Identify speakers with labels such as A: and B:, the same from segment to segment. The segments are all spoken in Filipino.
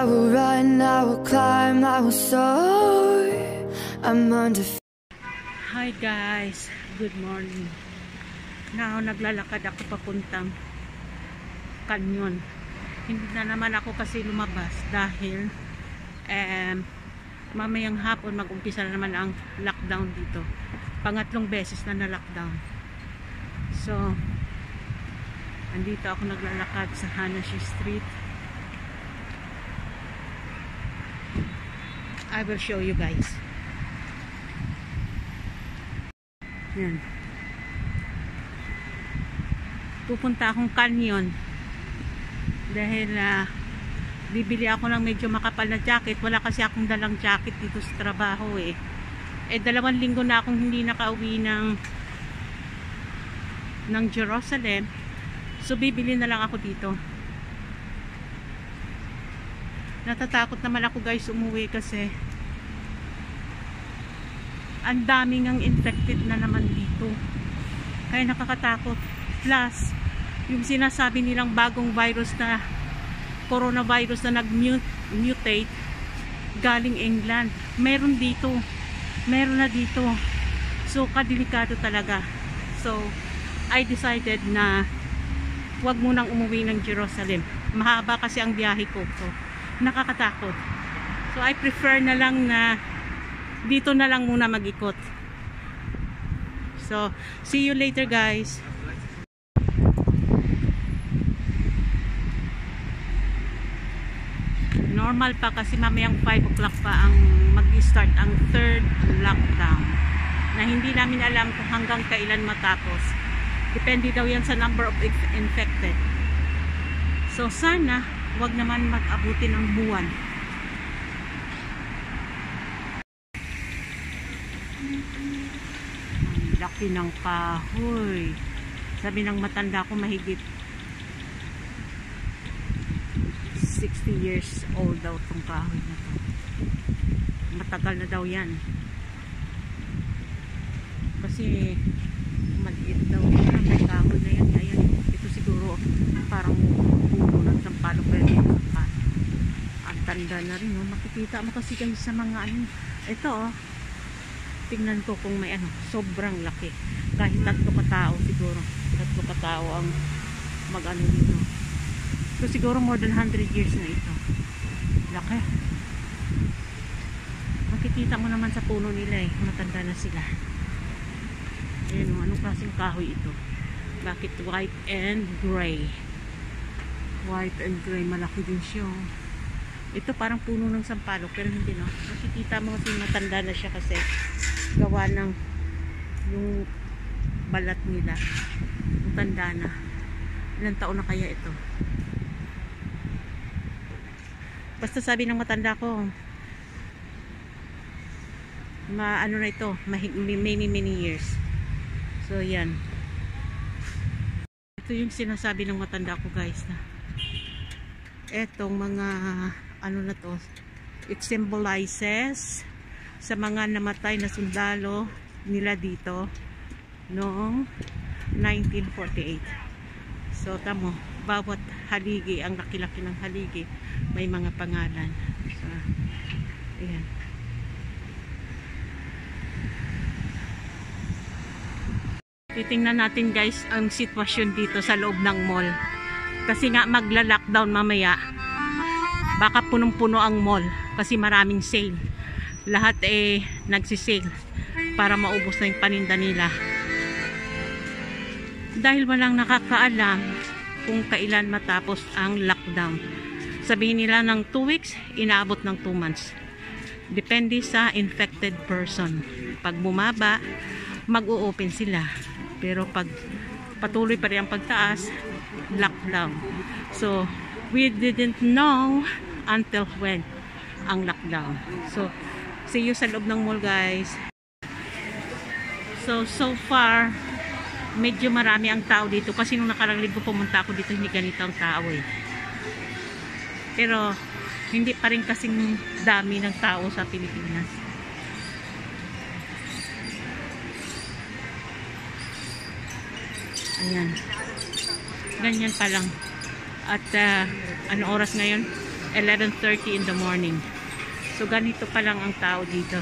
A: I will run, I will climb, I will soar. I'm undefeated.
B: Hi guys, good morning. Now naglalakad ako papuntang canyon. Hindi na naman ako kasi lumabas dahil mamayang hapon mag-umpisa na naman ang lockdown dito. Pangatlong beses na lockdown. So andito ako naglalakad sa Hanashi Street. I will show you guys. Yan. Pupunta akong canyon dahil bibili ako ng medyo makapal na jacket. Wala kasi akong dalang jacket dito sa trabaho eh. 2 linggo na akong hindi nakauwi ng Jerusalem. So bibili na lang ako dito. Natatakot naman ako guys umuwi kasi ang daming ang infected na naman dito. Kaya nakakatakot. Plus, yung sinasabi nilang bagong virus na coronavirus na nag-mutate galing England. Meron dito. Meron na dito. So, kadelikado talaga. So, I decided na wag munang umuwi ng Jerusalem. Mahaba kasi ang biyahe ko. So, nakakatakot. So, I prefer na lang na dito na lang muna mag-ikot. So, see you later guys. Normal pa kasi mamayang 5 o'clock pa ang mag-start ang 3rd lockdown. Na hindi namin alam kung hanggang kailan matapos. Depende daw yan sa number of infected. So, sana wag naman mag-abuti ng buwan. Laki ng kahoy. Sabi ng matanda ko mahigit 60 years old daw tong kahoy na to. Matagal na daw yan. Kasi maliit daw yan. May kahoy na yan. Ayan. Ito siguro parang puno ng sampalok. Pero ang tanda na rin. Oh. Makikita mo kasi kayo sa mga ano. Ito oh. Tingnan ko kung may ano, sobrang laki. Kahit 3 katao siguro. 3 katao ang mag-ano dito. So siguro more than 100 years na ito. Laki. Makikita mo naman sa puno nila eh. Matanda na sila. Ayan o, anong klaseng kahoy ito? Bakit white and gray? White and gray. Malaki din siya. Ito parang puno ng sampalok. Pero hindi no. Makikita mo kasi matanda na siya kasi gawa ng yung balat nila tanda na. Ilang taon na kaya ito? Basta sabi ng matanda ko ano na ito, many years. So yan, ito yung sinasabi ng matanda ko guys, na etong mga ano na to, it symbolizes sa mga namatay na sundalo nila dito noong 1948. So tamo, bawat haligi, ang laki-laki ng haligi may mga pangalan. So ayan. Titingnan natin guys ang sitwasyon dito sa loob ng mall. Kasi nga magla-lockdown mamaya. Baka punong-puno ang mall kasi maraming sale. Lahat nagsisale para maubos na yung paninda nila. Dahil walang nakakaalam kung kailan matapos ang lockdown. Sabihin nila ng 2 weeks, inaabot ng 2 months. Depende sa infected person. Pag bumaba, mag-o-open sila. Pero pag patuloy pa rin ang pagtaas, lockdown. So, we didn't know until when ang lockdown. So, see you sa loob ng mall guys. So far medyo marami ang tao dito kasi nung nakarang linggo pumunta ako dito hindi ganito ang tao eh. Pero hindi pa rin kasing dami ng tao sa Pilipinas. Ayan. Ganyan pa lang. At ano oras ngayon? 11:30 in the morning. So ganito pa lang ang tao dito.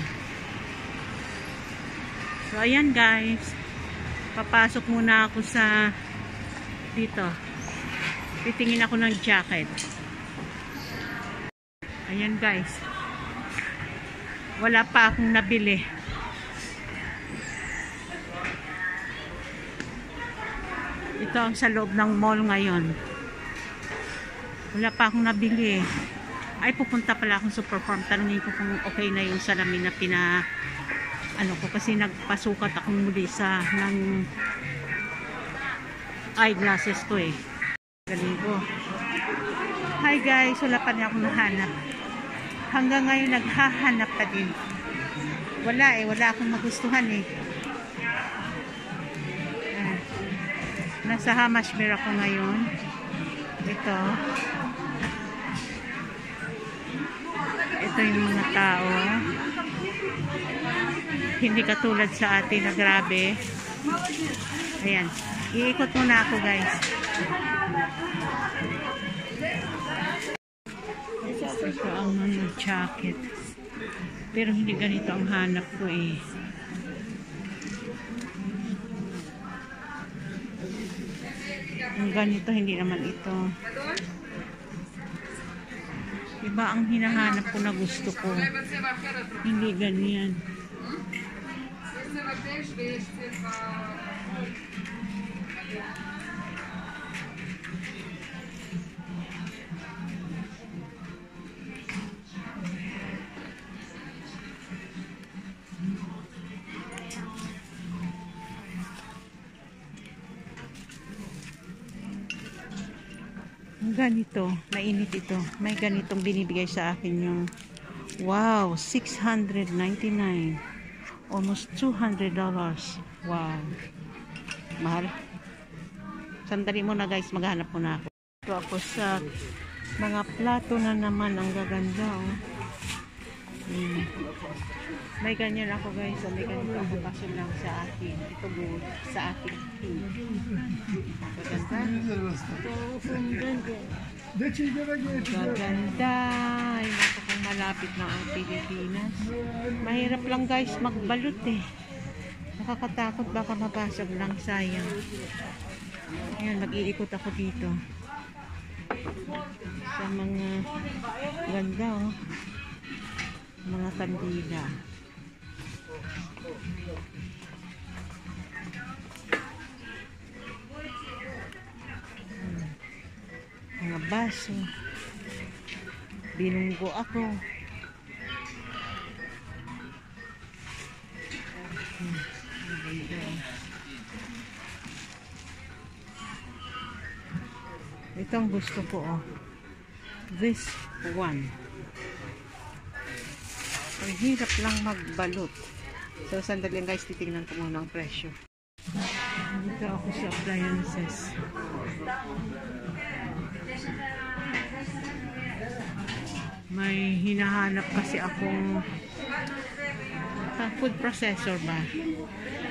B: So ayan guys, papasok muna ako sa dito. Titingin ako ng jacket. Ayan guys, wala pa akong nabili. Ito ang sa loob ng mall ngayon. Wala pa akong nabili. Ay, pupunta pala akong Superfarm. Tanungin ko kung okay na yung salamin na ano ko, kasi nagpasukat akong muli sa ng eyeglasses ko eh. Galing ko. Hi guys, wala pa rin akong nahanap. Hanggang ngayon naghahanap pa din. Wala akong magustuhan eh. Nasa Hamashmere ako ngayon. Ito yung mga tao. Hindi katulad sa atin na grabe. Ayan. Iikot muna ako guys. Ito ang mga jacket. Pero hindi ganito ang hanap ko eh. Ang ganito, hindi naman ito. Iba ang hinahanap ko na gusto ko. Hindi ganyan. Ganito, mainit ito. May ganitong binibigay sa akin yung wow, $699. Almost $200. Wow. Mahal. Sandali muna guys, maghanap muna ako. Ito ako sa mga plato na naman. Ang gaganda oh. May ganyan ako guys. May ganito ako kaso lang sa akin. Ito good sa akin. Gaganda. Ay naku, kung malapit na ang Pilipinas. Mahirap lang guys magbalot eh. Nakakatakot, baka mabasag lang, sayang. Ayan, mag-iikot ako dito sa mga ganda oh. Mga kandila. Mga baso. Binunggo ako. Ito ang gusto ko oh. This one. Ang hirap lang magbalot. So sandali guys, titingnan ko muna ang presyo. Dito ako sa appliances. May hinahanap kasi akong food processor ba.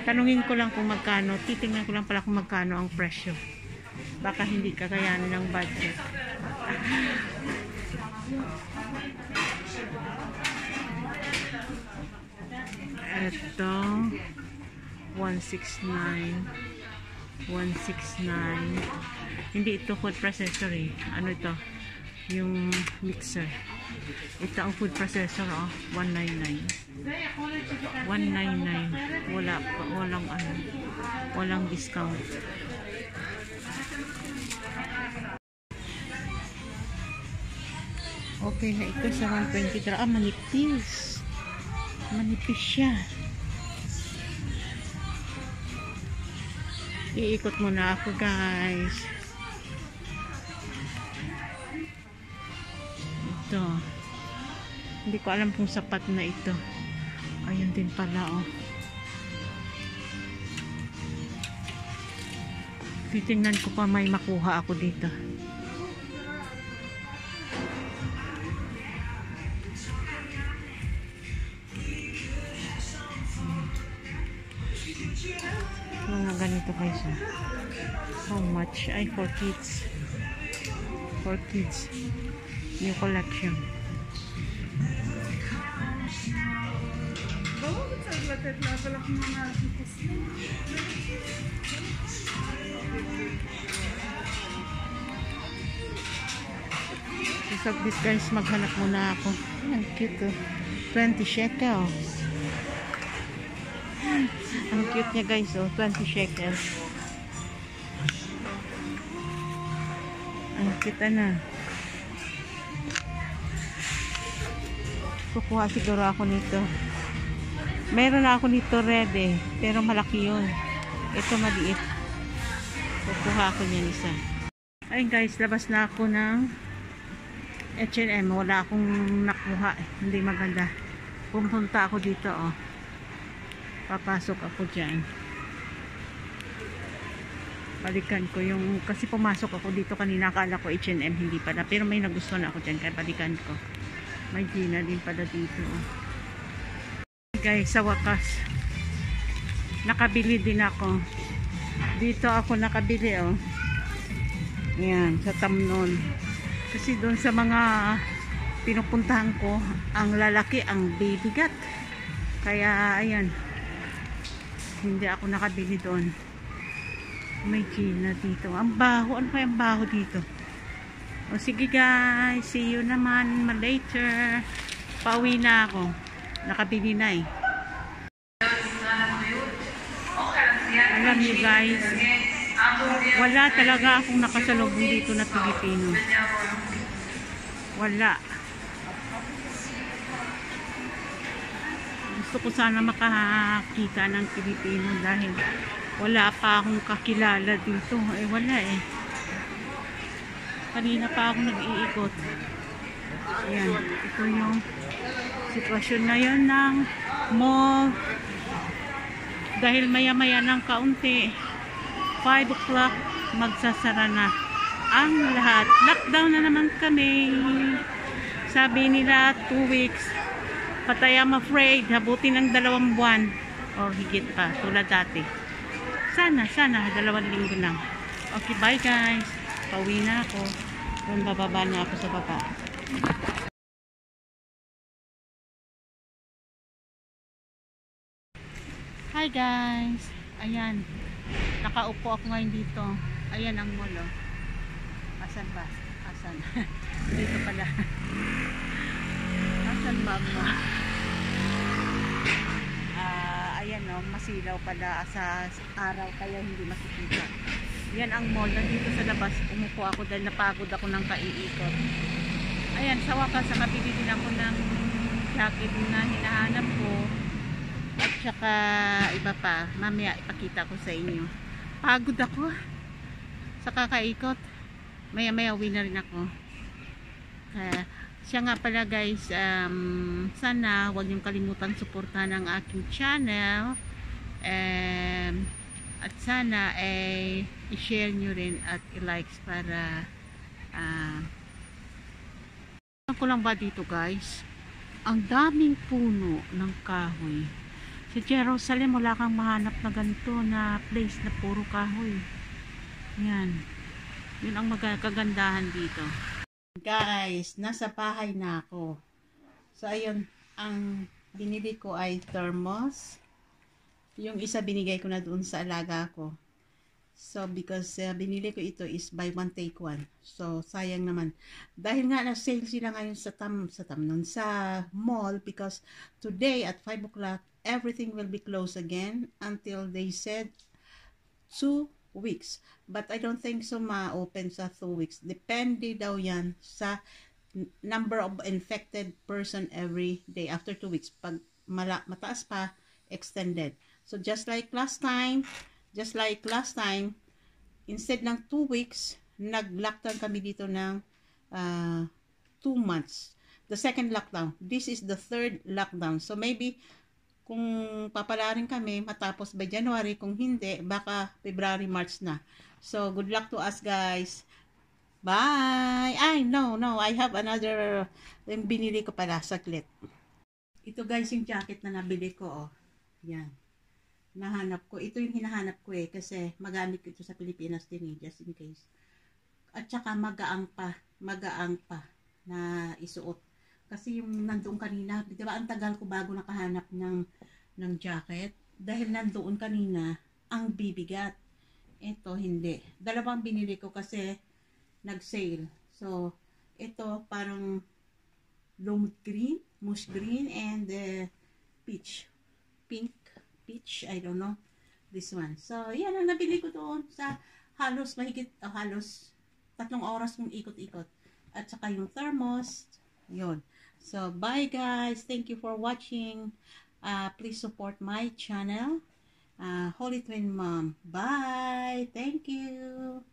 B: Tanungin ko lang kung magkano. Titingnan ko lang pala kung magkano ang presyo. Baka hindi kakayanin ng budget. Ito 169. Hindi ito food processor eh. Ano ito? Yung mixer. Ito ang food processor oh. 199. Walang discount. Okay na ito sa 123. Manipis. Manipis siya. Iikot muna ako guys. Ito. Hindi ko alam kung sapat na ito. Ayun din pala oh. Titingnan ko pa may makuha ako dito. Mga ganito guys. How much? Ay, for kids. For kids. New collection. So this guys, maghanap muna ako. Ang cute oh. 20 shekels. Ang cute niya guys oh. 20 shekels. Ang cute na. Kukuha siguro ako nito. Meron na ako nito red eh. Pero malaki yun. Ito maliit. Kukuha ako niyan isa. Ayun guys, labas na ako ng H&M. Wala akong nakuha. Hindi maganda. Pumunta ako dito oh. Papasok ako dyan. Balikan ko yung, kasi pumasok ako dito kanina, akala ko H&M, hindi pala. Pero may nagustuhan ako dyan, kaya balikan ko. May Gina din pala dito oh. Guys, sa wakas nakabili din ako. Dito ako nakabili oh. Yan, sa Tamnon. Kasi doon sa mga pinupuntahan ko, ang lalaki, ang bibigat. Kaya ayan, hindi ako nakabili doon. May Gina dito. Ang baho, ano kaya ang baho dito? O sige guys, see you naman later. Pauwi na ako. Nakabili na eh. Alam niyo guys, wala talaga akong nakasalubong dito na Pilipino. Wala. Gusto ko sana makakita ng Pilipino dahil wala pa akong kakilala dito. Eh wala eh. Kanina pa ako nag-iikot. Ayan. Ito yung sitwasyon ngayon ng mall. Dahil maya-maya ng kaunti, 5 o'clock, magsasara na ang lahat. Lockdown na naman kami. Sabi nila 2 weeks. But I am afraid, habutin ng 2 buwan o higit pa, tulad dati. Sana 2 linggo lang. Okay, bye guys. Pauwi na ako. Doon bababa na ako sa baba. Hi guys. Ayan. Nakaupo ako ngayon dito. Ayan ang mall oh. Asan ba? Asan? Dito pala. Asan ba ang mall? Ayan oh, masilaw pala sa araw kaya hindi makikita. Yan ang mall. Nandito sa labas. Umupo ako dahil napagod ako ng kaiikot. Ayan, sa wakas nakabili din ako ng jacket na hinahanap ko. At saka iba pa. Mamaya ipakita ko sa inyo. Pagod ako sa kakaikot. Maya maya uwi na rin ako. Siya nga pala guys, sana huwag niyong kalimutan suportahan ang aking channel. At sana i-share nyo rin at i-likes para ko lang ba dito guys, ang daming puno ng kahoy. Sa Jerusalem wala kang mahanap na ganito na place na puro kahoy. Yan, yun ang magkagandahan dito guys. Nasa bahay na ako. So ayun, ang binili ko ay thermos. Yung isa binigay ko na doon sa alaga ko. So because binili ko ito is buy one take one. So sayang naman. Dahil nga na sale sila ngayon sa mall, because today at 5 o'clock everything will be closed again until they said 2 weeks. But I don't think so ma-open sa 2 weeks. Depende daw yan sa number of infected person every day after 2 weeks. Pag mataas pa, extended. So just like last time, instead ng 2 weeks, nag-lockdown kami dito ng 2 months. The second lockdown. This is the third lockdown. So maybe kung papalarin kami matapos by January, kung hindi, baka February, March na. So good luck to us guys. Bye! Ay, no, I have another, yung binili ko pala, saglit. Ito guys, yung jacket na nabili ko, oh. Yan. Nahanap ko. Ito yung hinahanap ko kasi magamit ko ito sa Pilipinas din just in case. At saka magaang pa. na isuot. Kasi yung nandoon kanina, di ba ang tagal ko bago nakahanap ng jacket? Dahil nandoon kanina, ang bibigat. Ito, hindi. Dalawang binili ko kasi nag-sale. So, ito parang lumut green, moose green, and peach. Pink, peach, I don't know. This one. So, yan ang nabili ko doon sa halos 3 oras kong ikot-ikot. At saka yung thermos, yun. So, bye guys. Thank you for watching. Please support my channel, Holy Twin Mom. Bye. Thank you.